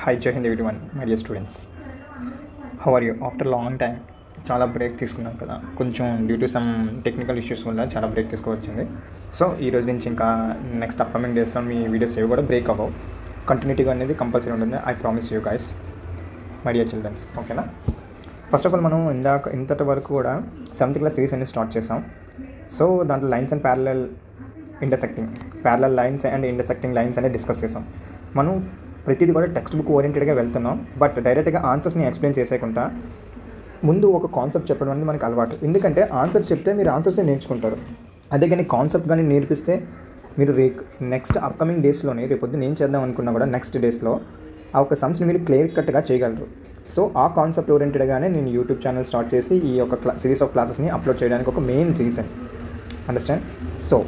Hi, Jai Hind everyone, my dear students. How are you? After a long time, చాలా break తీసుకున్నాం కదా, కొంచెం due to some technical issues వల్ల చాలా break తీసుకోవచ్చింది. So ఈ రోజు నుంచి ఇంకా నెక్స్ట్ అప్కమింగ్ డేస్లో మీ వీడియోస్ ఏవి కూడా బ్రేక్ అవ్వవు, కంటిన్యూటీగా అనేది కంపల్సరీ ఉంటుంది. I promise you guys, my dear childrens. ఓకేనా? ఫస్ట్ ఆఫ్ ఆల్ మనం ఇంతటి వరకు కూడా 7th క్లాస్ సిరీస్ అనేది స్టార్ట్ చేసాం. సో దాంట్లో lines and parallel lines and intersecting lines అనేది డిస్కస్ చేసాం. మనం ప్రతిదీ కూడా టెక్స్ట్ బుక్ ఓరియంటెడ్గా వెళ్తున్నాం, బట్ డైరెక్ట్గా ఆన్సర్స్ని ఎక్స్ప్లెయిన్ చేసేకుండా ముందు ఒక కాన్సెప్ట్ చెప్పడం అనేది మనకు అలవాటు. ఎందుకంటే ఆన్సర్ చెప్తే మీరు ఆన్సర్సే నేర్చుకుంటారు. అదే కానీ కాన్సెప్ట్ కానీ నేర్పిస్తే మీరు నెక్స్ట్ అప్కమింగ్ డేస్లోనే రేపొద్దు నేను చేద్దాం అనుకున్నా కూడా నెక్స్ట్ డేస్లో ఆ ఒక సమ్స్ని మీరు క్లియర్ కట్గా చేయగలరు. సో ఆ కాన్సెప్ట్ ఓరియంటెడ్గానే నేను యూట్యూబ్ ఛానల్ స్టార్ట్ చేసి ఈ యొక్క సిరీస్ ఆఫ్ క్లాసెస్ని అప్లోడ్ చేయడానికి ఒక మెయిన్ రీజన్. అండర్స్టాండ్? సో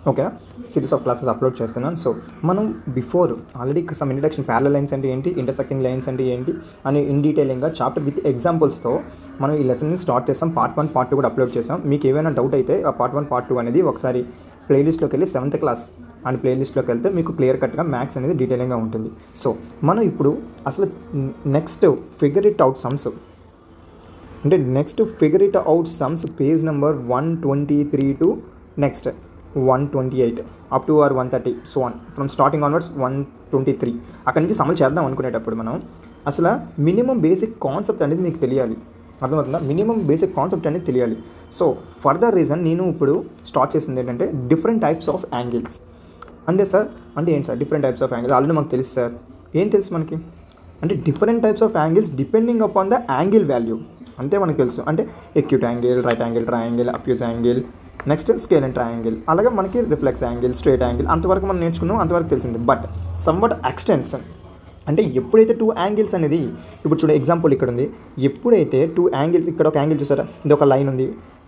ఓకేనా, సిరీస్ ఆఫ్ క్లాసెస్ అప్లోడ్ చేస్తున్నాను. సో మనం before already some introduction, parallel lines అంటే ఏంటి, ఇంటర్సెక్టింగ్ లైన్స్ అంటే ఏంటి అని ఇన్ డీటెయిలింగ్గా చాప్టర్ విత్ ఎగ్జాంపుల్స్తో మనం ఈ లెసన్ని స్టార్ట్ చేసాం. పార్ట్ 1, పార్ట్ 2 కూడా అప్లోడ్ చేసాం. మీకు ఏమైనా డౌట్ అయితే ఆ పార్ట్ 1, పార్ట్ 2 అనేది ఒకసారి ప్లేలిస్ట్లోకి వెళ్ళి 7th క్లాస్ అండ్ ప్లేలిస్ట్లోకి వెళ్తే మీకు క్లియర్ కట్గా మ్యాథ్స్ అనేది డీటెయిలింగ్గా ఉంటుంది. సో మనం ఇప్పుడు అసలు next figure it out sums page number 123 to next 128 up to or 130, so on from starting onwards 123 అక్కడి నుంచి సమ్లు చేద్దాం అనుకునేటప్పుడు మనం అసలు మినిమం బేసిక్ కాన్సెప్ట్ అనేది మీకు తెలియాలి. అర్థమవుతుందా? మినిమం బేసిక్ కాన్సెప్ట్ అనేది తెలియాలి. సో ఫర్ ద రీజన్ నేను ఇప్పుడు స్టార్ట్ చేసింది ఏంటంటే డిఫరెంట్ టైప్స్ ఆఫ్ యాంగిల్స్. అంటే సార్ అంటే ఏంటి sir different types of angles? Already మాకు తెలుసు సార్. ఏం తెలుసు మనకి అంటే different types of angles depending upon the angle value అంతే మనకు తెలుసు. అంటే acute angle, right angle, triangle, obtuse angle, next scale and triangle, అలాగే మనకి రిఫ్లెక్స్ యాంగిల్, స్ట్రేట్ యాంగిల్, అంతవరకు మనం నేర్చుకున్నాం, అంతవరకు తెలిసింది. బట్ సమ్వాట్ ఎక్స్టెన్షన్ అంటే ఎప్పుడైతే 2 యాంగిల్స్ అనేది, ఇప్పుడు చూడ ఎగ్జాంపుల్ ఇక్కడ ఉంది, ఎప్పుడైతే 2 యాంగిల్స్, ఇక్కడ ఒక యాంగిల్ చూసారా, ఇది ఒక లైన్ ఉంది,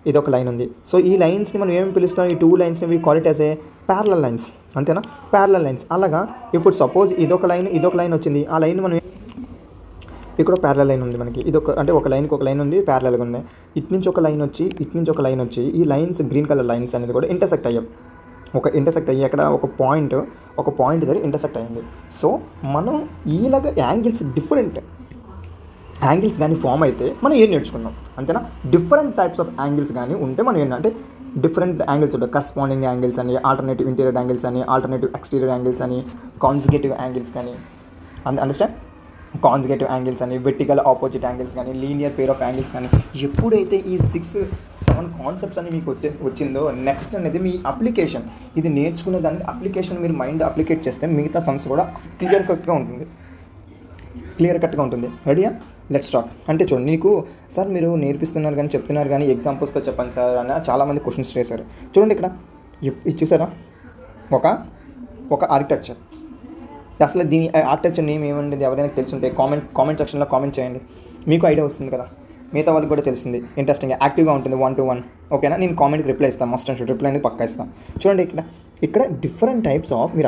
ఇది ఒక లైన్ ఉంది. సో ఈ లైన్స్ని మనం ఏమి పిలుస్తాం, ఈ 2 లైన్స్ని we call it as a parallel lines. అంతేనా? Parallel lines. అలాగా ఇప్పుడు సపోజ్ ఇదొక లైన్ వచ్చింది, ఆ లైన్ మనం ఇక్కడ ప్యారలల్ లైన్ ఉంది మనకి, ఇది అంటే ఒక లైన్కి ఒక లైన్ ఉంది, ప్యారలల్గా ఉంది. ఇటు నుంచి ఒక లైన్ వచ్చి ఈ లైన్స్ గ్రీన్ కలర్ లైన్స్ అనేది కూడా ఇంటర్సెక్ట్ అయ్యి అక్కడ ఒక పాయింట్ దగ్గర ఇంటర్సెక్ట్ అయ్యింది. సో మనం ఈలాగా డిఫరెంట్ యాంగిల్స్ కానీ ఫామ్ అయితే మనం ఏం నేర్చుకున్నాం? అంతేనా? డిఫరెంట్ టైప్స్ ఆఫ్ యాంగిల్స్ కానీ ఉంటే మనం ఏంటంటే డిఫరెంట్ యాంగిల్స్ ఉంటాయి. కరస్పాండింగ్ యాంగిల్స్ అని, ఆల్టర్నేటివ్ ఇంటీరియర్ యాంగిల్స్ అని, ఆల్టర్నేటివ్ ఎక్స్టీరియర్ యాంగిల్స్ అని, కాన్జుగేటివ్ యాంగిల్స్ కానీ, అండర్స్టాండ్? కాన్జుగేటివ్ యాంగిల్స్ అని, వెర్టికల్ ఆపోజిట్ యాంగిల్స్ కానీ, లీనియర్ పేర్ ఆఫ్ యాంగిల్స్ కానీ. ఎప్పుడైతే ఈ 6-7 కాన్సెప్ట్స్ అని మీకు వచ్చిందో నెక్స్ట్ అనేది మీ అప్లికేషన్, ఇది నేర్చుకునే దానికి అప్లికేషన్ మీరు మైండ్ అప్లికేట్ చేస్తే మిగతా సమ్స్ కూడా క్లియర్ కట్గా ఉంటుంది. రెడీయా? Let's start. అంటే చూడండి, నీకు సార్ మీరు నేర్పిస్తున్నారు కానీ చెప్తున్నారు కానీ ఎగ్జాంపుల్స్తో చెప్పండి సార్ అని చాలామంది క్వశ్చన్స్ చేశారు. చూడండి ఇక్కడ ఇది చూసారా, ఒక ఆర్కిటెక్చర్. అసలు దీని ఆర్కిటెక్చర్ నేమ్ ఏమంటుంది ఎవరైనా తెలుసుంటే కామెంట్ సెక్షన్లో కామెంట్ చేయండి. మీకు ఐడియా వస్తుంది కదా, మిగతా వాళ్ళకి కూడా తెలిసింది. ఇంట్రెస్టింగ్గా యాక్టివ్గా ఉంటుంది 1 to 1. ఓకేనా? నేను కామెంట్కి రిప్లై ఇస్తాను, మస్ట్ అండ్ షుడ్ రిప్లై అనేది పక్కా ఇస్తాను. చూడండి ఇక్కడ డిఫరెంట్ టైప్స్ ఆఫ్ మీరు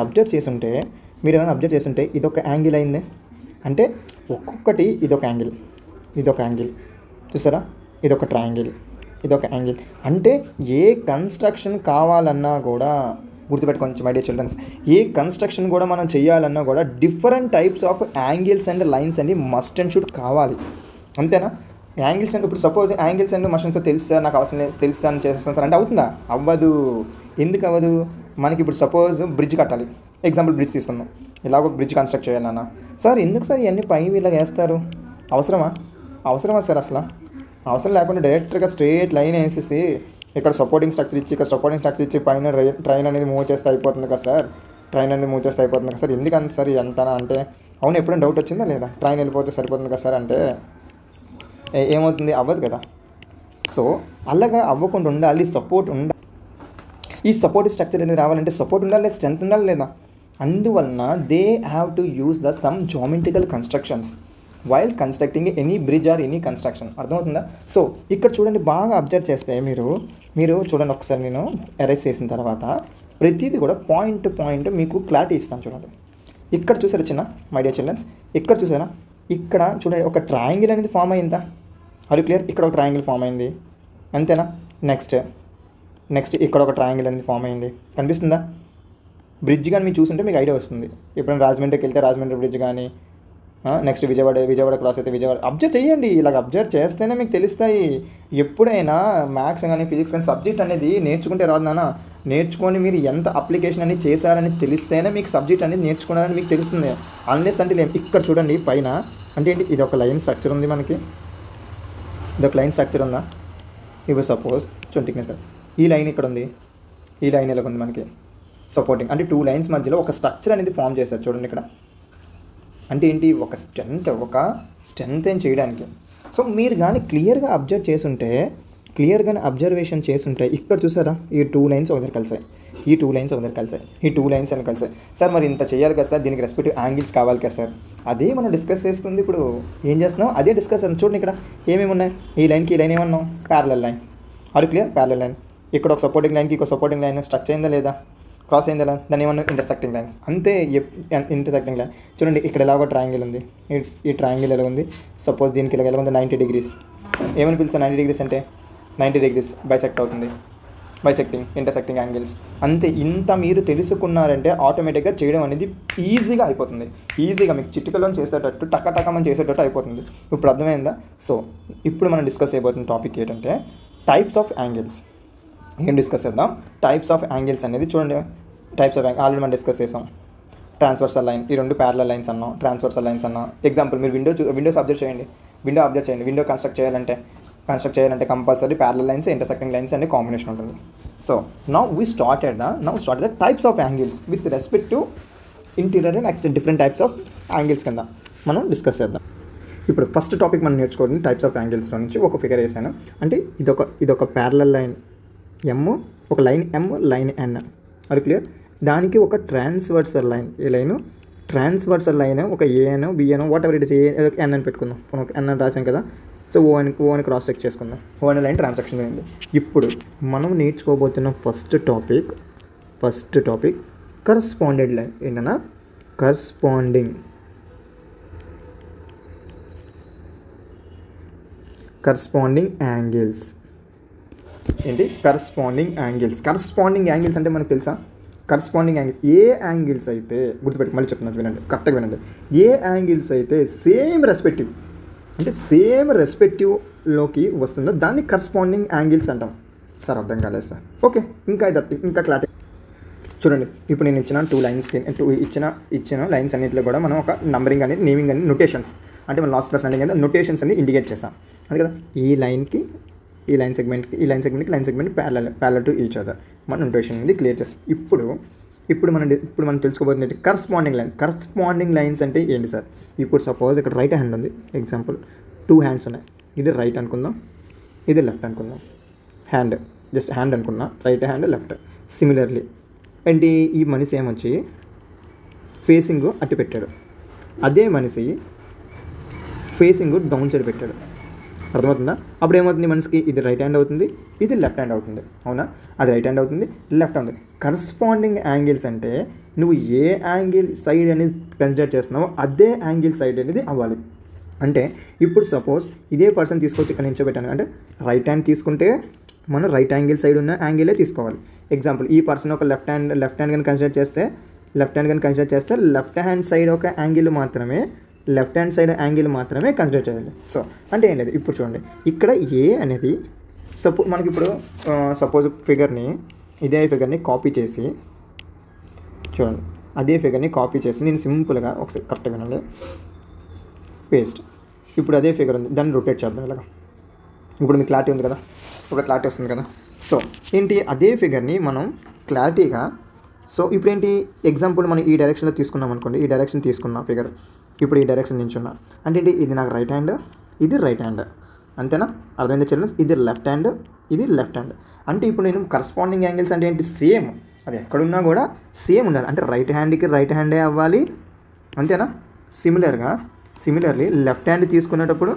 ఏమైనా అబ్జర్వ్ చేస్తుంటే ఇదొక యాంగిల్ అయింది అంటే ఒక్కొక్కటి ఇదొక యాంగిల్ చూసారా, ఇదొక ట్రయాంగిల్, ఇదొక యాంగిల్. అంటే ఏ కన్స్ట్రక్షన్ కావాలన్నా కూడా గుర్తుపెట్టుకోవచ్చు మై డియర్ చిల్డ్రన్స్, ఏ కన్స్ట్రక్షన్ కూడా మనం చేయాలన్నా కూడా different types of angles and lines అండి మస్ట్ అండ్ షుడ్ కావాలి. అంతేనా? యాంగిల్స్ అంటే ఇప్పుడు సపోజ్ యాంగిల్స్ అండ్ మషన్స్ తెలుస్తా, నాకు అవసరం లేదు, తెలుస్తా అని చేస్తాను సార్ అంటే అవుతుందా? అవ్వదు. ఎందుకు అవ్వదు? మనకి ఇప్పుడు సపోజ్ బ్రిడ్జ్ కట్టాలి, ఎగ్జాంపుల్ బ్రిడ్జ్ తీసుకుందాం. ఇలాగ ఒక బ్రిడ్జ్ కన్స్ట్రక్ట్ చేయాలన్నా సార్, ఎందుకు సార్ ఇవన్నీ పై ఇలా వేస్తారు? అవసరమా సార్? అసలు అవసరం లేకుండా డైరెక్ట్గా స్ట్రేట్ లైన్ వేసేసి ఇక్కడ సపోర్టింగ్ స్ట్రక్చర్ ఇచ్చి పైన ట్రైన్ అనేది మూవ్ చేస్తే అయిపోతుంది కదా సార్, ఎందుకు అంత సార్ ఎంతనా అంటే, అవును ఎప్పుడైనా డౌట్ వచ్చిందా లేదా? ట్రైన్ వెళ్ళిపోతే సరిపోతుంది కదా సార్ అంటే ఏమవుతుంది? అవ్వదు కదా. సో అలాగా అవ్వకుండా ఉండాలి, సపోర్ట్ ఉండాలి. ఈ సపోర్ట్ స్ట్రక్చర్ అనేది రావాలంటే సపోర్ట్ ఉండాలి, స్ట్రెంత్ ఉండాలి లేదా? అందువలన they have to use the sum geometrical constructions while constructing any bridge or any construction. అర్థమవుతుందా? సో ఇక్కడ చూడండి, బాగా అబ్జర్వ్ చేస్తే మీరు చూడండి, ఒకసారి నేను ఎరేస్ చేసిన తర్వాత ప్రతిదీ కూడా పాయింట్ టు పాయింట్ మీకు క్లారిటీ ఇస్తాను. చూడండి, ఇక్కడ చూసారా మై డియర్ చిల్డ్రన్స్, ఇక్కడ చూసారా, ఇక్కడ చూడండి ఒక ట్రయాంగిల్ అనేది ఫామ్ అయిందా? అది క్లియర్? ఇక్కడ ఒక ట్రయాంగిల్ ఫామ్ అయింది, అంతేనా? నెక్స్ట్ ఇక్కడ ఒక ట్రయాంగిల్ అనేది ఫామ్ అయింది, కనిపిస్తుందా? బ్రిడ్జ్ కానీ మీరు చూసుంటే మీకు ఐడియా వస్తుంది. ఎప్పుడైనా రాజమండ్రికి వెళ్తే రాజమండ్రి బ్రిడ్జ్ కానీ, నెక్స్ట్ విజయవాడ క్రాస్ అయితే విజయవాడ అబ్జర్వ్ చేయండి. ఇలాగ అబ్జర్వ్ చేస్తేనే మీకు తెలుస్తాయి. ఎప్పుడైనా మ్యాథ్స్ కానీ ఫిజిక్స్ కానీ సబ్జెక్ట్ అనేది నేర్చుకుంటే రాదు నాన్న. నేర్చుకొని మీరు ఎంత అప్లికేషన్ అనేది చేశారని తెలిస్తేనే మీకు సబ్జెక్ట్ అనేది నేర్చుకున్నారని మీకు తెలుస్తుంది. అన్లెస్ అంటే ఇక్కడ చూడండి పైన అంటే ఏంటి, ఇది ఒక లైన్ స్ట్రక్చర్ ఉంది మనకి, ఇది ఒక లైన్ స్ట్రక్చర్ ఉందా. ఇప్పుడు సపోజ్ చూడండి, ఈ లైన్ ఇక్కడ ఉంది, ఈ లైన్ ఇలా ఉంది మనకి సపోర్టింగ్. అంటే 2 లైన్స్ మధ్యలో ఒక స్ట్రక్చర్ అనేది ఫామ్ చేస్తారు చూడండి ఇక్కడ. అంటే ఏంటి, ఒక స్ట్రెంత్ ఏం చేయడానికి. సో మీరు కానీ క్లియర్గా అబ్జర్వ్ చేసుంటే, క్లియర్గానే అబ్జర్వేషన్ చేసుంటే ఇక్కడ చూసారా, ఈ 2 లైన్స్ ఒకసారి కలిసాయి, ఈ 2 లైన్స్ ఒకసారి కలిసాయి, ఈ 2 లైన్స్ అని కలిసాయి. సార్ మరి ఇంత చేయాలి కదా సార్, దీనికి రెస్పెక్టివ్ యాంగిల్స్ కావాలి కదా సార్. అదే మనం డిస్కస్ చేస్తుంది. ఇప్పుడు ఏం చేస్తున్నాం, అదే డిస్కస్ చేస్తాం. చూడండి ఇక్కడ ఏమేమి ఉన్నాయి, ఈ లైన్కి ఈ లైన్ ఏమన్నాం, parallel line. Are clear, parallel line. ఇక్కడ ఒక సపోర్టింగ్ లైన్కి ఒక సపోర్టింగ్ లైన్ స్ట్రచ్ అయిందా లేదా, క్రాస్ అయిందా లేదా, దాన్ని ఏమన్నా ఇంటర్సెక్టింగ్ లైన్స్. అంతే, ఇంటర్సెక్టింగ్ లైన్. చూడండి ఇక్కడ ఎలాగో ట్రయాంగిల్ ఉంది, ఈ ట్రయాంగిల్ ఎలా ఉంది, సపోజ్ దీనికి ఎలా ఉంది 90 degrees. ఏమని పిలుస్తాను 90 degrees అంటే 90 degrees బైసెక్ట్ అవుతుంది, బైసెక్టింగ్ ఇంటర్సెక్టింగ్ యాంగిల్స్. అంతే. ఇంత మీరు తెలుసుకున్నారంటే ఆటోమేటిక్గా చేయడం అనేది ఈజీగా అయిపోతుంది. ఈజీగా మీకు చిటికలో చేసేటట్టు టక్కటక్కమని చేసేటట్టు అయిపోతుంది. ఇప్పుడు అర్థమైందా. సో ఇప్పుడు మనం డిస్కస్ చేయబోతున్న టాపిక్ ఏంటంటే టైప్స్ ఆఫ్ యాంగిల్స్. ఏం డిస్కస్ చేద్దాం, టైప్స్ ఆఫ్ యాంగిల్స్ అనేది. చూడండి టైప్స్ ఆఫ్ యాంగిల్ ఆల్రెడీ మనం డిస్కస్ చేసాం. ట్రాన్స్వర్సల్ లైన్, ఈ 2 ప్యారలల్ లైన్స్ అన్నాం, ట్రాన్స్వర్సల్ లైన్స్ అన్నాం. ఎగ్జాంపుల్ మీరు విండోస్ అబ్జర్వ్ చేయండి. విండో కన్స్ట్రక్ట్ చేయాలంటే compulsory parallel lines, intersecting lines అనే కాంబినేషన్ ఉంటుంది. So now started the types of angles with respect to interior and extent different types of angles కింద మనం discuss చేద్దాం. ఇప్పుడు ఫస్ట్ టాపిక్ మనం నేర్చుకోవాలి టైప్స్ ఆఫ్ యాంగిల్స్లో నుంచి ఒక ఫిగర్ వేసాను. అంటే ఇదొక ప్యారలల్ లైన్ ఎమ్, ఒక లైన్ ఎమ్, లైన్ ఎన్. అది క్లియర్. దానికి ఒక ట్రాన్స్వర్సల్ లైన్, ఈ లైన్ ట్రాన్స్వర్సల్ లైన్ ఒక AN BN whatever it is, N అని పెట్టుకుందాం. ఒక ఎన్ అని రాసాం కదా. సో ఓ అని క్రాస్ చెక్ చేసుకుందాం. ఓ అనే లైన్ ట్రాన్సాక్షన్ అయింది. ఇప్పుడు మనం నేర్చుకోబోతున్న ఫస్ట్ టాపిక్ కరస్పాండెడ్ లైన్. ఏంటన్నా కరస్పాండింగ్ యాంగిల్స్. ఏంటి కరస్పాండింగ్ యాంగిల్స్ అంటే మనకు తెలుసా, కరస్పాండింగ్ యాంగిల్స్ ఏ యాంగిల్స్ అయితే గుర్తుపెట్టి మళ్ళీ చెప్తున్నాను, వినండి కరెక్ట్గా వినండి. ఏ యాంగిల్స్ అయితే సేమ్ రెస్పెక్టివ్లోకి వస్తుందో దాన్ని కరస్పాండింగ్ యాంగిల్స్ అంటాం. సార్ అర్థం కాలేదు సార్. ఓకే, ఇంకా క్లారిటీ. చూడండి ఇప్పుడు నేను ఇచ్చిన 2 లైన్స్కి ఇచ్చిన లైన్స్ అన్నింటిలో కూడా మనం ఒక నంబరింగ్ అనేది, నేమింగ్ అనేది, నొటేషన్స్ అంటే మనం లాస్ట్ క్లాస్ అంటే నొటేషన్స్ అని ఇండికేట్ చేసాం. అంతే కదా. ఈ line segment parallel to each other మన నొటేషన్ అనేది క్లియర్ చేస్తాం. ఇప్పుడు మనం తెలుసుకోబోతుంది కరస్పాండింగ్ లైన్స్ అంటే ఏంటి సార్. ఇప్పుడు సపోజ్ ఇక్కడ రైట్ హ్యాండ్ ఉంది, ఎగ్జాంపుల్ 2 హ్యాండ్స్ ఉన్నాయి. ఇది రైట్ అనుకుందాం, ఇది లెఫ్ట్ అనుకుందాం. జస్ట్ హ్యాండ్ అనుకున్నా, రైట్ హ్యాండ్ లెఫ్ట్. సిమిలర్లీ ఏంటి, ఈ మనిషి ఏమొచ్చి ఫేసింగ్ అట్టి పెట్టాడు, అదే మనిషి ఫేసింగ్ డౌన్ సైడ్ పెట్టాడు. అర్థమవుతుందా. అప్పుడు ఏమవుతుంది, మనిషికి ఇది రైట్ హ్యాండ్ అవుతుంది, ఇది లెఫ్ట్ హ్యాండ్ అవుతుంది. అవునా, అది రైట్ హ్యాండ్ అవుతుంది, లెఫ్ట్ హ్యాండ్. కరస్పాండింగ్ యాంగిల్స్ అంటే నువ్వు ఏ యాంగిల్ సైడ్ అనేది కన్సిడర్ చేస్తున్నావో అదే యాంగిల్ సైడ్ అనేది అవ్వాలి. అంటే ఇప్పుడు సపోజ్ ఇదే పర్సన్ తీసుకొచ్చి ఇక్కడ నించోబెట్టాను అంటే రైట్ హ్యాండ్ తీసుకుంటే మనం రైట్ యాంగిల్ సైడ్ ఉన్న యాంగిలే తీసుకోవాలి. ఎగ్జాంపుల్ ఈ పర్సన్ ఒక లెఫ్ట్ హ్యాండ్ కానీ కన్సిడర్ చేస్తే లెఫ్ట్ హ్యాండ్ సైడ్ ఒక యాంగిల్ మాత్రమే, లెఫ్ట్ హ్యాండ్ సైడ్ యాంగిల్ మాత్రమే కన్సిడర్ చేయాలి. సో అంటే ఏం లేదు. ఇప్పుడు చూడండి ఇక్కడ ఏ అనేది మనకి ఇప్పుడు సపోజ్ ఇదే ఫిగర్ని కాపీ చేసి చూడండి, అదే ఫిగర్ని కాపీ చేసి నేను సింపుల్గా ఒకసారి కరెక్ట్గా వినండి, పేస్ట్. ఇప్పుడు అదే ఫిగర్ ఉంది, దాన్ని రొటేట్ చేద్దాం ఇలాగా. ఇప్పుడు మీకు క్లారిటీ ఉంది కదా, ఇప్పుడు క్లారిటీ వస్తుంది కదా. సో ఏంటి, అదే ఫిగర్ని మనం క్లారిటీగా, సో ఇప్పుడు ఏంటి ఎగ్జాంపుల్ మనం ఈ డైరెక్షన్లో తీసుకున్నాం అనుకోండి, ఈ డైరెక్షన్ తీసుకున్న ఫిగర్ ఇప్పుడు ఈ డైరెక్షన్ నించున్నా అంటే ఏంటి, ఇది నాకు రైట్ హ్యాండ్, ఇది రైట్ హ్యాండ్, అంతేనా. అర్థమైందా చిల్డ్రన్స్. ఇది లెఫ్ట్ హ్యాండ్, ఇది లెఫ్ట్ హ్యాండ్. అంటే ఇప్పుడు నేను కరస్పాండింగ్ యాంగిల్స్ అంటే ఏంటి, సేమ్, అది ఎక్కడున్నా కూడా సేమ్ ఉండాలి. అంటే రైట్ హ్యాండ్కి రైట్ హ్యాండే అవ్వాలి, అంతేనా. సిమిలర్లీ లెఫ్ట్ హ్యాండ్ తీసుకున్నప్పుడు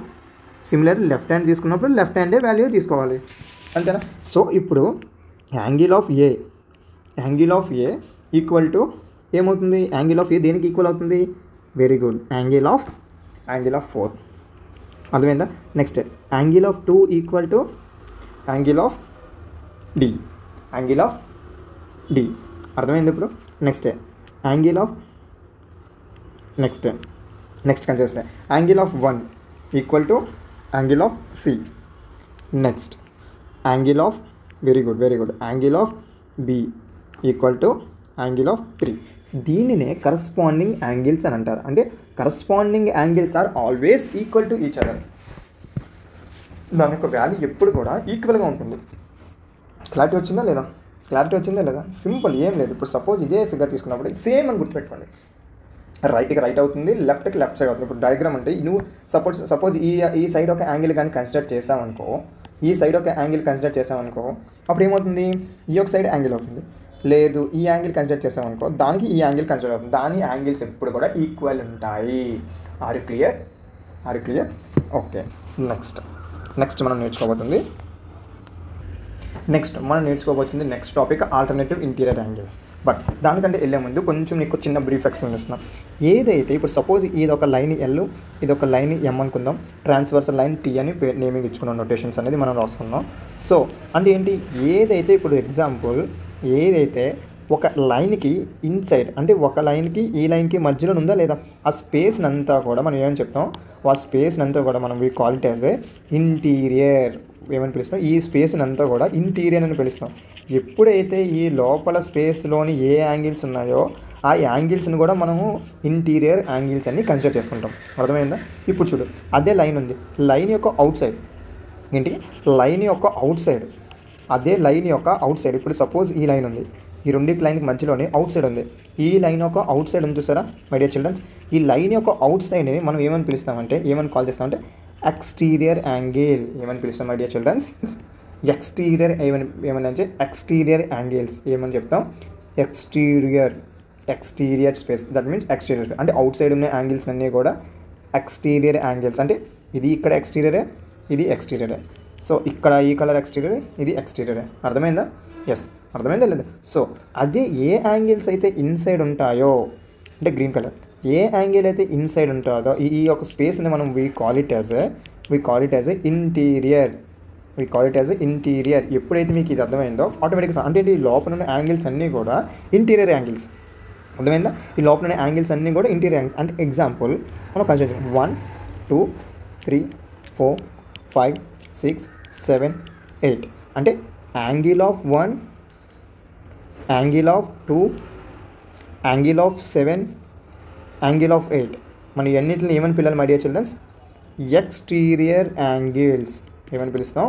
లెఫ్ట్ హ్యాండే వాల్యూ తీసుకోవాలి, అంతేనా. సో ఇప్పుడు angle of A equal to ఏమవుతుంది, యాంగిల్ ఆఫ్ ఏ దేనికి ఈక్వల్ అవుతుంది, వెరీ గుడ్, యాంగిల్ ఆఫ్ 4. అర్థమైందా. Next angle of 2 equal to angle of D. అర్థమైంది. ఇప్పుడు next angle of next consider angle of 1 equal to angle of C. Next angle of very good angle of B equal to angle of 3. దీనినే corresponding angles అని అంటారు. అంటే corresponding angles are always equal to each other. దాని యొక్క value ఎప్పుడు కూడా ఈక్వల్గా ఉంటుంది. క్లారిటీ వచ్చిందా లేదా? సింపుల్, ఏం లేదు. ఇప్పుడు సపోజ్ ఇదే ఫిగర్ తీసుకున్నప్పుడు సేమ్ అని గుర్తుపెట్టుకోండి. రైట్కి రైట్ అవుతుంది, లెఫ్ట్కి లెఫ్ట్ సైడ్ అవుతుంది. ఇప్పుడు డయాగ్రామ్ అంటే నువ్వు సపోజ్ ఈ సైడ్ ఒక యాంగిల్ కానీ కన్సిడర్ చేసావనుకో, అప్పుడు ఏమవుతుంది, ఈ ఒక సైడ్ యాంగిల్ అవుతుంది. లేదు, ఈ యాంగిల్ కన్సిడర్ చేసామనుకో, దానికి ఈ యాంగిల్ కన్సిడర్ అవుతుంది. దాని యాంగిల్స్ ఎప్పుడు కూడా ఈక్వల్ ఉంటాయి. Are you clear? Okay. Next మనం నేర్చుకోబోతుంది next topic alternative interior angles. But దానికంటే వెళ్ళే ముందు కొంచెం నీకు చిన్న బ్రీఫ్ ఎక్స్ప్లెయిన్ చేస్తున్నాం. ఏదైతే ఇప్పుడు సపోజ్ ఇది ఒక లైన్ ఎల్, ఇది ఒక లైన్ ఎం అనుకుందాం, ట్రాన్స్వర్సల్ లైన్ టీ అని నేమింగ్ ఇచ్చుకున్నాం, నోటేషన్స్ అనేది మనం రాసుకున్నాం. సో అంటే ఏంటి, ఏదైతే ఇప్పుడు ఎగ్జాంపుల్ ఏదైతే ఒక లైన్కి ఇన్సైడ్, అంటే ఒక లైన్కి ఈ లైన్కి మధ్యలో ఉందా లేదా, ఆ స్పేస్ని అంతా కూడా మనం ఏమని చెప్తాం, ఆ స్పేస్ని అంతా కూడా మనం we call it as A interior. ఏమని పిలుస్తాం, ఈ స్పేస్ని అంతా కూడా ఇంటీరియర్ అని పిలుస్తాం. ఎప్పుడైతే ఈ లోపల స్పేస్లోని ఏ యాంగిల్స్ ఉన్నాయో ఆ యాంగిల్స్ని కూడా మనము ఇంటీరియర్ యాంగిల్స్ అని కన్సిడర్ చేసుకుంటాం. అర్థమైందా? ఇప్పుడు చూడు, అదే లైన్ ఉంది, లైన్ యొక్క అవుట్ సైడ్ ఏంటి, లైన్ యొక్క అవుట్ సైడ్, అదే లైన్ యొక్క అవుట్ సైడ్. ఇప్పుడు సపోజ్ ఈ లైన్ ఉంది, ఈ రెండింటి లైన్కి మధ్యలోనే అవుట్ సైడ్ ఉంది. ఈ లైన్ యొక్క అవుట్ సైడ్ ఉంది చూసారా మై డియర్ చిల్డ్రన్స్. ఈ లైన్ యొక్క అవుట్ సైడ్ని మనం ఏమని పిలుస్తామంటే, ఏమని కాల్ చేస్తామంటే ఎక్స్టీరియర్ యాంగిల్. ఏమని పిలుస్తాం మై డియర్ చిల్డ్రన్స్? ఎక్స్టీరియర్. ఏమని అంటే ఎక్స్టీరియర్ యాంగిల్స్ ఏమని చెప్తాం, exterior space, that means exterior. అంటే అవుట్ సైడ్ ఉన్న యాంగిల్స్ అన్నీ కూడా ఎక్స్టీరియర్ యాంగిల్స్. అంటే ఇది ఇక్కడ ఎక్స్టీరియరే, ఇది ఎక్స్టీరియరే. సో ఇక్కడ ఈ కలర్ ఎక్స్టీరియర్, ఇది ఎక్స్టీరియరే. అర్థమైందా? ఎస్, అర్థమైందా లేదా? సో అదే ఏ యాంగిల్స్ అయితే ఇన్సైడ్ ఉంటాయో, అంటే గ్రీన్ కలర్, ఏ యాంగిల్ అయితే ఇన్సైడ్ ఉంటుందో ఈ యొక్క స్పేస్ని మనం we call it as A interior. ఎప్పుడైతే మీకు ఇది అర్థమైందో ఆటోమేటిక్గా, అంటే ఈ లోపల ఉన్న యాంగిల్స్ అన్నీ కూడా ఇంటీరియర్ యాంగిల్స్. అర్థమైందా? ఈ లోపల ఉన్న యాంగిల్స్ అన్నీ కూడా ఇంటీరియర్ యాంగిల్స్. అంటే ఎగ్జాంపుల్ మనం కన్సిడర్ 1 2 3 4 5 6 7 8 అంటే angle of 1, angle of 2, angle of 7, angle of 8. మనం ఇవన్నిటిని ఏమని పిల్లలు my dear childrens? Exterior angles. ఏమని పిలుస్తాం?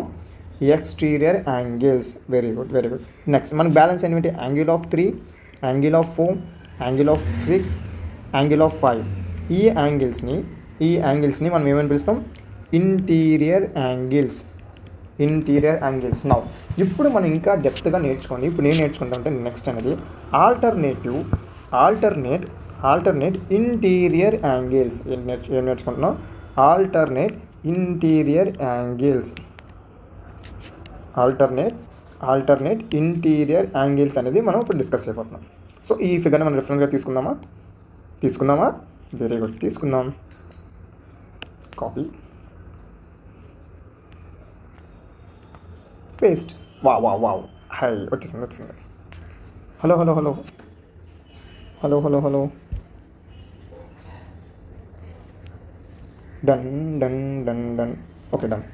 Exterior angles. Very good. Next మనకు బ్యాలెన్స్ ఏంటంటే angle of 3, angle of 4, angle of 6, angle of 5. ఈ యాంగిల్స్ని మనం ఏమని పిలుస్తాం? Interior angles. నౌ ఇప్పుడు మనం ఇంకా డెప్త్గా నేర్చుకోండి. ఇప్పుడు నేను నేర్చుకుంటా అంటే నెక్స్ట్ అనేది ఆల్టర్నేట్ ఇంటీరియర్ యాంగిల్స్. ఏం నేర్చుకుంటున్నాం? Alternate interior angles. Alternate interior angles అనేది మనం ఇప్పుడు డిస్కస్ చేయబోతున్నాం. సో ఈ ఫిగర్ని మనం రిఫరెన్స్గా తీసుకుందామా? వెరీ గుడ్, తీసుకుందాం. Copy, paste. వావ్ హై, వచ్చేసింది. Hello done. Okay, done.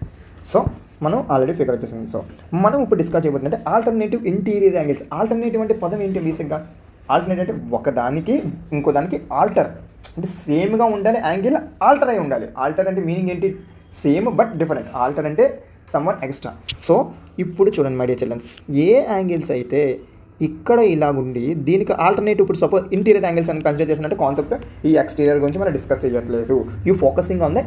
So మనం ఆల్రెడీ ఫిగర్ వచ్చేసింది. సో మనం ఇప్పుడు డిస్కస్ చేయబోతుందంటే ఆల్టర్నేటివ్ ఇంటీరియర్ యాంగిల్స్. ఆల్టర్నేటివ్ అంటే పదం ఏంటి బేసిక్గా? ఆల్టర్నేటివ్ అంటే ఒకదానికి ఇంకో దానికి ఆల్టర్, అంటే సేమ్గా ఉండాలి, యాంగిల్ ఆల్టర్ అయి ఉండాలి. ఆల్టర్ అంటే మీనింగ్ ఏంటి? Same but different. ఆల్టర్ అంటే సమ్వన్ ఎక్స్ట్రా. సో ఇప్పుడు చూడండి మై డియర్ చిల్డ్రన్స్, ఏ యాంగిల్స్ అయితే ఇక్కడ ఇలాగుండి దీనికి ఆల్టర్నేటివ్, ఇప్పుడు సపోజ్ ఇంటీరియర్ యాంగిల్స్ అని కన్సిడర్ చేసినట్టు కాన్సెప్ట్ ఈ ఎక్స్టీరియర్ గురించి మనం డిస్కస్ చేయట్లేదు. You focusing on the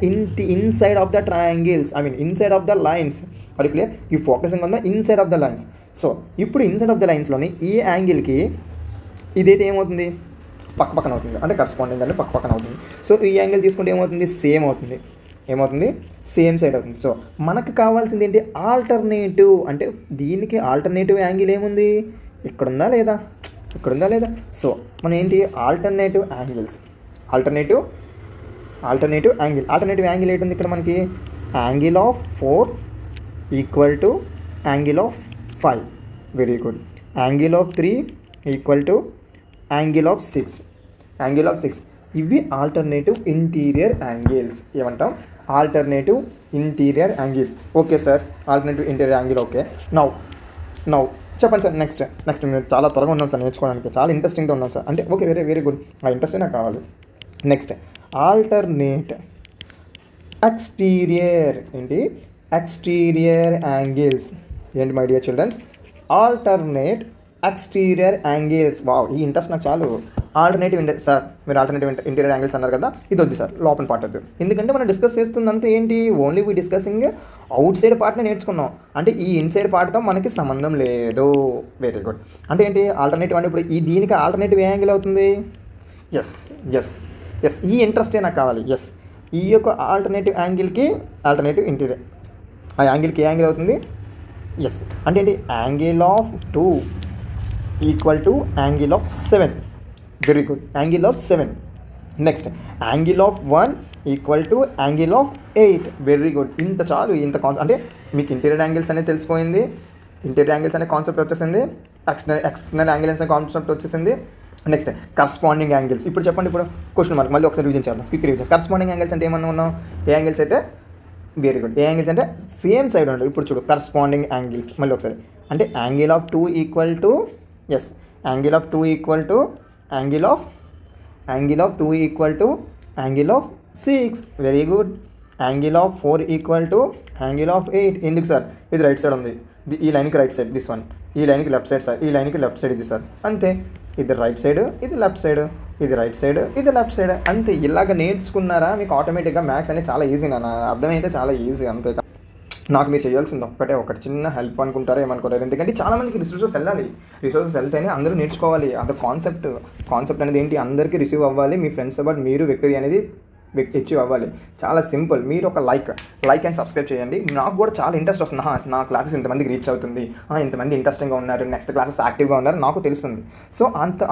inside of the triangles, inside of the lines. అది clear? You focusing on the inside of the lines. So ఇప్పుడు ఇన్సైడ్ ఆఫ్ ద లైన్స్లోని ఈ యాంగిల్కి ఇదైతే ఏమవుతుంది? పక్కన అవుతుంది, అంటే కరస్పాండింగ్ అని పక్కన అవుతుంది. సో ఈ యాంగిల్ తీసుకుంటే ఏమవుతుంది? సేమ్ అవుతుంది. సేమ్ సైడ్ అవుతుంది. సో మనకు కావాల్సింది ఏంటి? ఆల్టర్నేటివ్. అంటే దీనికి ఆల్టర్నేటివ్ యాంగిల్ ఏముంది? ఇక్కడ ఉందా లేదా? సో మనం ఏంటి? ఆల్టర్నేటివ్ యాంగిల్ ఏంటుంది ఇక్కడ మనకి? Angle of 4 equal to angle of 5. Very good. Angle of 3 equal to angle of 6, angle of 6. ఇవి ఆల్టర్నేటివ్ ఇంటీరియర్ యాంగిల్స్. ఏమంటాం? Alternative interior angles. Okay sir, alternative interior angle. Okay, now చెప్పండి sir. Next మీరు చాలా త్వరగా ఉన్నాం sir నేర్చుకోవడానికి, చాలా ఇంట్రెస్టింగ్గా ఉన్నాం సార్ అంటే. ఓకే, వెరీ గుడ్, ఆ ఇంట్రెస్టే నాకు కావాలి. Next alternate exterior. ఏంటి? Exterior angles. ఏంటి my dear childrens? Alternate exterior angles. Wow, ఈ ఇంట్రెస్ట్ నాకు చాలు. ఆల్టర్నేటివ్ సార్ మీరు ఆల్టర్నేటివ్ ఇంటీరియర్ యాంగిల్స్ అన్నారు కదా, ఇది వద్దు సార్, లోపల పార్ట్ వద్దు. ఎందుకంటే మనం డిస్కస్ చేస్తుందంతా ఏంటి? Only we discussing outside పార్ట్నే నేర్చుకున్నాం. అంటే ఈ ఇన్సైడ్ పార్ట్తో మనకి సంబంధం లేదు. Very good. అంటే ఏంటి ఆల్టర్నేటివ్? అంటే ఇప్పుడు ఈ దీనికి ఆల్టర్నేటివ్ ఏ యాంగిల్ అవుతుంది? ఎస్ ఈ ఇంట్రెస్టే నాకు కావాలి. ఎస్, ఈ యొక్క ఆల్టర్నేటివ్ యాంగిల్కి ఆల్టర్నేటివ్ ఇంటీరియర్ ఆ యాంగిల్కి ఏ యాంగిల్ అవుతుంది? ఎస్ అంటే ఏంటి? Angle of 2 equal to angle of 7. Very good, angle of 7. Next angle of 1 equal to angle of 8. Very good. ఇంత చాలు, ఇంత కాన్సెప్ట్. అంటే మీకు ఇంటీరియర్ యాంగిల్స్ అనేది తెలిసిపోయింది, ఇంటీరియర్ యాంగిల్స్ అనే కాన్సెప్ట్ వచ్చేసింది, ఎక్స్టర్నల్ యాంగిల్స్ అనే కాన్సెప్ట్ వచ్చేసింది. Next corresponding angles. ఇప్పుడు చెప్పండి, ఇప్పుడు క్వశ్చన్ మార్క్ మళ్ళీ ఒకసారి రివిజన్ చేద్దాం, క్విక్ రివిజన్. కరస్పాండింగ్ యాంగిల్స్ అంటే ఏమన్నా ఉన్నాం? ఏ యాంగిల్స్ అయితే వెరీ గుడ్, ఏ యాంగిల్స్ అంటే సేమ్ సైడ్ ఉండదు. ఇప్పుడు చూడు కరస్పాండింగ్ యాంగిల్స్ మళ్ళీ ఒకసారి. అంటే angle of 2 equal to angle of 2 equal to angle of 2 equal to angle of 6. Very good. Angle of 4 equal to angle of 8. ఎందుకు సార్? ఇది రైట్ సైడ్ ఉంది, ఈ లైన్కి రైట్ సైడ్ దిస్ వన్, ఈ లైన్కి లెఫ్ట్ సైడ్ సార్, ఈ లైన్కి left side ఇది సార్, అంతే. ఇది రైట్ సైడ్, ఇది లెఫ్ట్ సైడ్, ఇది రైట్ సైడ్, ఇది లెఫ్ట్ సైడ్, అంతే. ఇలాగ నేర్చుకున్నారా మీకు ఆటోమేటిక్గా మ్యాథ్స్ అనేది చాలా ఈజీ నాన్న, అర్థమైతే చాలా ఈజీ, అంతే. నాకు మీరు చేయాల్సింది ఒకటి చిన్న హెల్ప్ అనుకుంటారో ఏమనుకోలేదు. ఎందుకంటే చాలామందికి రిసోర్సెస్ వెళ్ళాలి, రిసోర్సెస్ వెళ్తేనే అందరూ నేర్చుకోవాలి. అది కాన్సెప్ట్ అనేది ఏంటి? అందరికీ రిసీవ్ అవ్వాలి, మీ ఫ్రెండ్స్తో పాటు మీరు విక్టరీ అనేది అచీవ్ అవ్వాలి. చాలా సింపుల్. మీరు ఒక లైక్ అండ్ సబ్స్క్రైబ్ చేయండి. నాకు కూడా చాలా ఇంట్రెస్ట్ వస్తుంది. నా క్లాసెస్ ఇంతమందికి రీచ్ అవుతుంది, ఇంతమంది ఇంట్రెస్టింగ్గా ఉన్నారు, నెక్స్ట్ క్లాసెస్ యాక్టివ్గా ఉన్నారు, నాకు తెలుస్తుంది. సో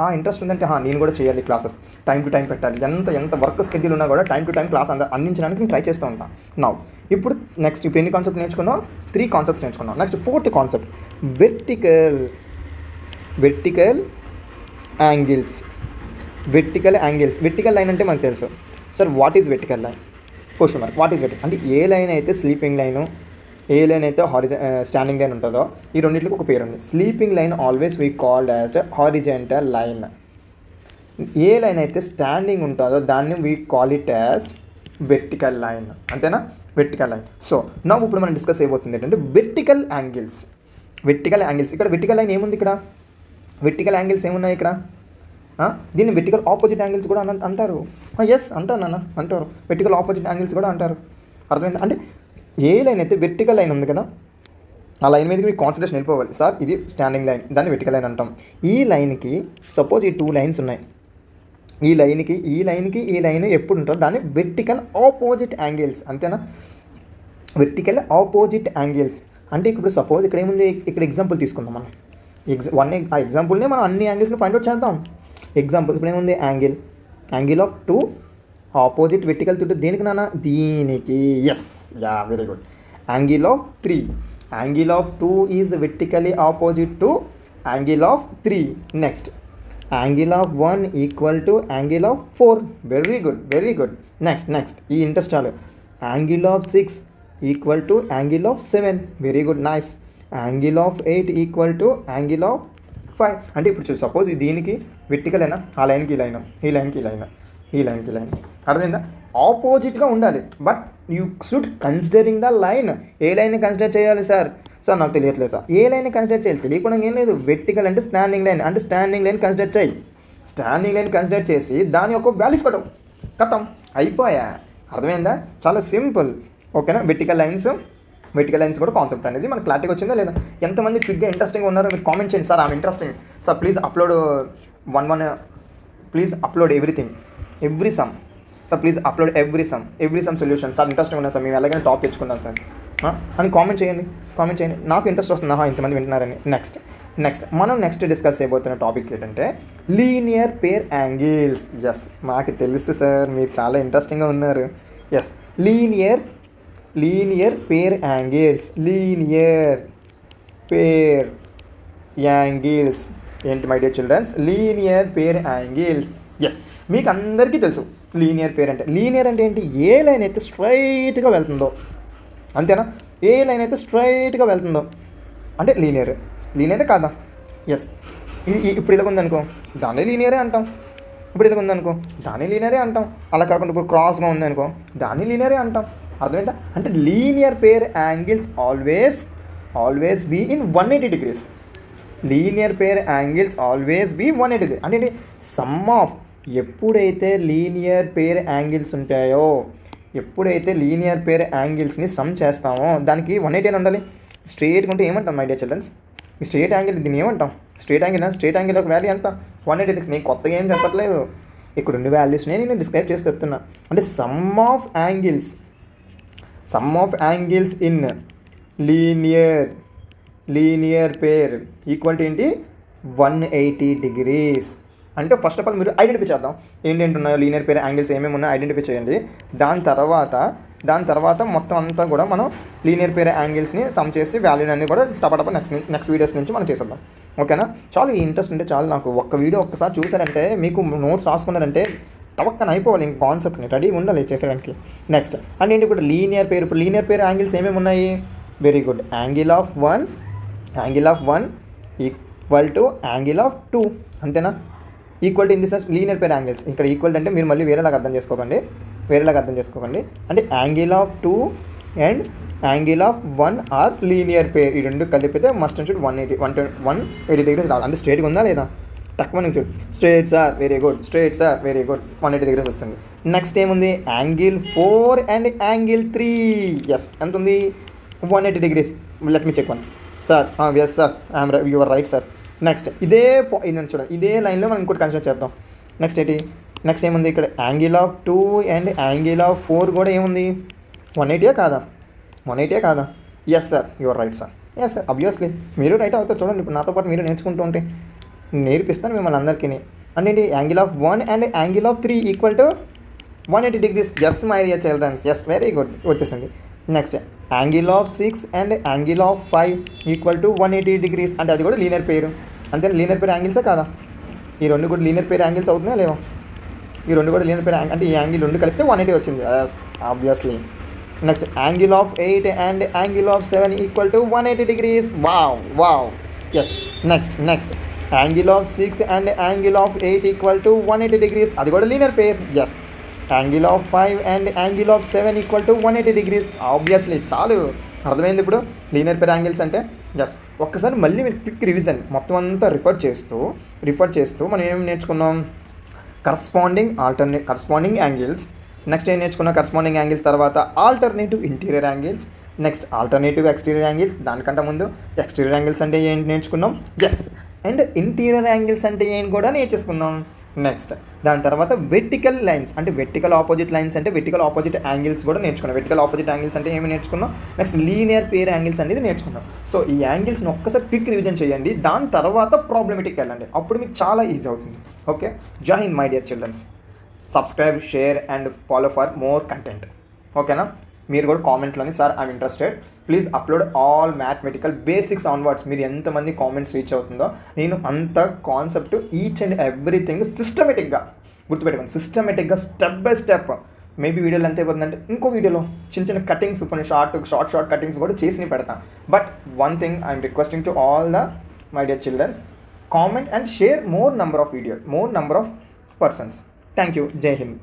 ఆ ఇంట్రెస్ట్ ఉందంటే నేను కూడా చేయాలి, క్లాసెస్ టైం టు టైం పెట్టాలి. ఎంత వర్క్ స్కెడ్యూల్ ఉన్నా కూడా టైం టు టైం క్లాస్ అందించడానికి నేను ట్రై చేస్తూ ఉంటాను. ఇప్పుడు ఎన్ని కాన్సెప్ట్ నేర్చుకున్నాం? 3 కాన్సెప్ట్స్ నేర్చుకున్నాం. Next 4th concept vertical angles. Vertical line అంటే మనకు తెలుసు sir. What is vertical line? Question mark. What is vertical అంటే ఏ లైన్ అయితే స్లీపింగ్ లైను, ఏ లైన్ అయితే స్టాండింగ్ లైన్ ఉంటుందో, ఈ రెండింటికి ఒక పేరు ఉంది. Sleeping line always we called as horizontal line. ఏ లైన్ అయితే స్టాండింగ్ ఉంటుందో దాన్ని we call it as vertical line, అంతేనా? Vertical line. సో ఇప్పుడు మనం డిస్కస్ అయిపోతుంది ఏంటంటే వెర్టికల్ యాంగిల్స్. ఇక్కడ వెర్టికల్ లైన్ ఏముంది? ఇక్కడ వెర్టికల్ యాంగిల్స్ ఏమున్నాయి? ఇక్కడ దీన్ని వెర్టికల్ ఆపోజిట్ యాంగిల్స్ కూడా అంటారు. ఎస్ అంటారు. వెర్టికల్ ఆపోజిట్ యాంగిల్స్ కూడా అంటారు. అర్థమైంది? అంటే ఏ లైన్ అయితే వెర్టికల్ లైన్ ఉంది కదా, ఆ లైన్ మీదకి మీకు కాన్సన్ట్రేషన్ వెళ్ళిపోవాలి. సార్ ఇది స్టాండింగ్ లైన్, దాన్ని వెర్టికల్ లైన్ అంటాం. ఈ లైన్కి సపోజ్ ఈ 2 లైన్స్ ఉన్నాయి, ఈ లైన్ ఎప్పుడు ఉంటుందో దాన్ని వెర్టికల్ ఆపోజిట్ యాంగిల్స్, అంతేనా? వెర్టికల్ ఆపోజిట్ యాంగిల్స్ అంటే ఇప్పుడు సపోజ్ ఇక్కడ ఏముంది? ఇక్కడ ఎగ్జాంపుల్ తీసుకుందాం మనం. ఆ ఎగ్జాంపుల్నే మనం అన్ని యాంగిల్స్ని ఫైండ్ అవుట్ చేద్దాం. ఎగ్జాంపుల్ ఇప్పుడు ఏముంది? యాంగిల్ ఆఫ్ 2 ఆపోజిట్ వెర్టికల్ చుట్టూ దేనికి నాన్న? దీనికి. Very good. Angle of 3. Angle of 2 is vertically opposite to angle of 3. Next angle of 1 equal to angle of 4. Very good. Next ఈ ఇంట్రెస్ట్ చాలు. Angle of 6 equal to angle of 7. Very good, nice. Angle of 8 equal to angle of 5. అంటే ఇప్పుడు చూసి suppose దీనికి vertical అయినా, ఆ లైన్కి ఈ లైన్, ఈ లైన్కి లైన్, అర్థమైందా? ఆపోజిట్గా ఉండాలి. But you should considering the line. ఏ లైన్ని కన్సిడర్ చేయాలి సార్ నాకు తెలియట్లేదు సార్. ఏ లైన్ కన్సిడర్ చేయాలి? తెలియకుండా ఏం లేదు. వెర్టికల్ అంటే స్టాండింగ్ లైన్ కన్సిడర్ చేయి. స్టాండింగ్ లైన్ కన్సిడర్ చేసి దాని యొక్క వాల్యూస్ కొట్టం, కథం, అయిపోయా. అర్థమైందా? చాలా సింపుల్. ఓకేనా? వెర్టికల్ లైన్స్ కూడా కాన్సెప్ట్ అనేది మనకు క్లారిటీగా వచ్చిందా లేదా? ఎంతమంది క్విక్గా ఇంట్రెస్టింగ్గా ఉన్నారో మీరు కామెంట్ చేయండి. Sir interesting sir, please upload please upload every some sir, please upload every some solution sir. Interesting ఉన్నాయి సార్, మేము ఎలాగైనా టాప్ తెచ్చుకున్నాం సార్ అని కామెంట్ చేయండి. నాకు ఇంట్రెస్ట్ వస్తుంది, ఇంతమంది వింటున్నారని. నెక్స్ట్ మనం డిస్కస్ చేయబోతున్న టాపిక్ ఏంటంటే లీనియర్ పేర్ యాంగిల్స్. మాకు తెలుసు సార్, మీరు చాలా ఇంట్రెస్టింగ్గా ఉన్నారు. Linear pair angles. ఏంటి my dear childrens? Linear pair angles. Yes, మీకు అందరికీ తెలుసు లీనియర్ పేర్ అంటే. లీనియర్ అంటే ఏంటి? ఏ లైన్ అయితే స్ట్రైట్గా వెళ్తుందో, అంతేనా? ఏ లైన్ అయితే స్ట్రైట్గా వెళ్తుందో అంటే లీనియర్. లీనియరే కాదా? ఎస్. ఇప్పుడు ఇలాగ ఉందనుకో, దాన్ని లీనియరే అంటాం. ఇప్పుడు ఇలాగ ఉందనుకో, దాన్ని లీనియరే అంటాం. అలా కాకుండా ఇప్పుడు క్రాస్గా ఉందనుకో, దాన్ని లీనియరే అంటాం. అర్థమైందా? అంటే linear pair angles always be in 180 degrees. Linear pair angles always be 180 అంటే సమ్ ఆఫ్ ఎప్పుడైతే లీనియర్ పేర్ యాంగిల్స్ ఉంటాయో, ఎప్పుడైతే లీనియర్ పేర్ యాంగిల్స్ని సమ్ చేస్తామో దానికి 180 అని ఉండాలి. స్ట్రేట్గా ఉంటే ఏమంటాం మై డియర్ చిల్డ్రన్స్? ఈ స్ట్రేట్ యాంగిల్ దీన్ని ఏమంటాం? స్ట్రేట్ యాంగిల్ ఒక వాల్యూ ఎంత? 180. నేను కొత్తగా ఏం చెప్పట్లేదు, ఇక్కడ ఉన్న వాల్యూస్నే నేను డిస్క్రైబ్ చేసి చెప్తున్నా. అంటే sum of angles in linear pair equal to ఏంటి? 180 degrees. అంటే ఫస్ట్ ఆఫ్ ఆల్ మీరు ఐడెంటిఫై చేద్దాం ఏంటంటే ఉన్నాయో, లీనియర్ పేర్ యాంగిల్స్ ఏమేమి ఉన్నాయో ఐడెంటిఫై చేయండి. దాని తర్వాత మొత్తం అంతా కూడా మనం లీనియర్ పేర్ యాంగిల్స్ని సమ్ చేసి వాల్యూని అన్ని కూడా టపటప నెక్స్ట్ వీడియోస్ నుంచి మనం చేసేద్దాం. ఓకేనా? చాలా ఇంట్రెస్ట్ ఉంటే చాలు నాకు. ఒక్క వీడియో ఒక్కసారి చూసారంటే, మీకు నోట్స్ రాసుకున్నారంటే టవక్కన అయిపోవాలి. ఇంక కాన్సెప్ట్ని రెడీ ఉండాలి చేసేయడానికి. నెక్స్ట్ అంటే ఏంటి? ఇప్పుడు లీనియర్ పేర్ యాంగిల్స్ ఏమేమి ఉన్నాయి? Very good. Angle of one equal to angle of 2, అంతేనా? Equal to in the sense linear pair angles. ఇక్కడ ఈక్వల్ అంటే మీరు మళ్ళీ వేరేలాగా అర్థం చేసుకోకండి. అంటే angle of 2 and angle of 1 are linear pair. ఈ రెండు కలిపితే మస్ట్ అండ్ షుడ్ 180 degrees రావాలి. అంటే స్ట్రేట్గా ఉందా లేదా? తక్కువ చూడు. Straight sir, very good. 180 degrees వస్తుంది. నెక్స్ట్ ఏముంది? Angle 4 and angle 3. ఎస్, ఎంత ఉంది? 180 degrees. Let me check once. Sir yes sir, you are right sir. Next ఇది చూడండి, ఇదే లైన్లో మనం ఇంకోటి కన్సిడర్ చేద్దాం. నెక్స్ట్ ఏముంది? ఇక్కడ angle of 2 and angle of 4 కూడా ఏముంది? 180 కాదా? Yes sir, you are right sir. Yes sir, obviously మీరు రైట్ అవుతారు. చూడండి, ఇప్పుడు నాతో పాటు మీరు నేర్చుకుంటూ ఉంటే నేర్పిస్తాను మిమ్మల్ని అందరికీ. అంటే ఏంటి? Angle of 1 and angle of 3 equal to 180 degrees. Yes my dear childrens, yes, very good, వచ్చేసింది. Next angle of 6 and angle of 5 equal to 180 degrees. అంటే అది కూడా లీనియర్ పేరు. అంతే, లీనియర్ పేర్ యాంగిల్సే కాదా? ఈ రెండు కూడా లీనియర్ పేర్ యాంగిల్స్ అవుతున్నాయా లేవా? ఈ రెండు కూడా లీనియర్ పేర్ అంటే ఈ యాంగిల్ రెండు కలిపితే 180 వచ్చింది. Yes, obviously. Next angle of 8 and angle of 7 equal to 180 degrees. Wow. Yes. Next angle of 6 and angle of 8 equal to 180 degrees. అది కూడా linear pair. Yes. Angle of 5 and angle of 7 equal to 180 degrees. Obviously. చాలు, అర్థమైంది ఇప్పుడు angles pair angles అంటే. Yes. ఒక్కసారి మళ్ళీ మీరు quick revision మొత్తం అంతా రిఫర్ చేస్తూ మనం ఏం నేర్చుకున్నాం? Corresponding angles. నెక్స్ట్ ఏం నేర్చుకున్నాం? కరస్పాండింగ్ యాంగిల్స్ తర్వాత alternative interior angles, next alternative exterior angles. దానికంటే ముందు ఎక్స్టీరియర్ యాంగిల్స్ అంటే ఏంటి నేర్చుకున్నాం. ఎస్. అండ్ ఇంటీరియర్ యాంగిల్స్ అంటే ఏంటి కూడా నేర్చేసుకున్నాం. నెక్స్ట్ దాని తర్వాత వెర్టికల్ లైన్స్ అంటే వెర్టికల్ ఆపోజిట్ యాంగిల్స్ కూడా నేర్చుకున్నాం. వెర్టికల్ ఆపోజిట్ యాంగిల్స్ అంటే ఏమి నేర్చుకున్నాం? నెక్స్ట్ లీనియర్ పేర్ యాంగిల్స్ అనేది నేర్చుకున్నాం. సో ఈ యాంగిల్స్ని ఒక్కసారి క్విక్ రివిజన్ చేయండి. దాని తర్వాత ప్రాబ్లమెటిక్ వెళ్ళండి, అప్పుడు మీకు చాలా ఈజీ అవుతుంది. Okay, Jai Hind my dear childrens. Subscribe, share and follow for more content. ఓకేనా? మీరు కూడా కామెంట్లోని sir I'm interested, please upload all mathematical basics onwards. మీరు ఎంతమంది కామెంట్స్ రీచ్ అవుతుందో నేను అంత కాన్సెప్ట్ ఈచ్ అండ్ ఎవ్రీథింగ్ సిస్టమేటిక్గా గుర్తుపెట్టుకోండి. సిస్టమేటిక్గా స్టెప్ బై స్టెప్. మేబీ వీడియోలో ఎంత అయిపోతుందంటే ఇంకో వీడియోలో చిన్న కటింగ్స్, కొన్ని షార్ట్ కటింగ్స్ కూడా చేసి పెడతాను. But one thing I'm requesting to all the my dear childrens, comment and share more number of persons. Thank you. Jai Hind.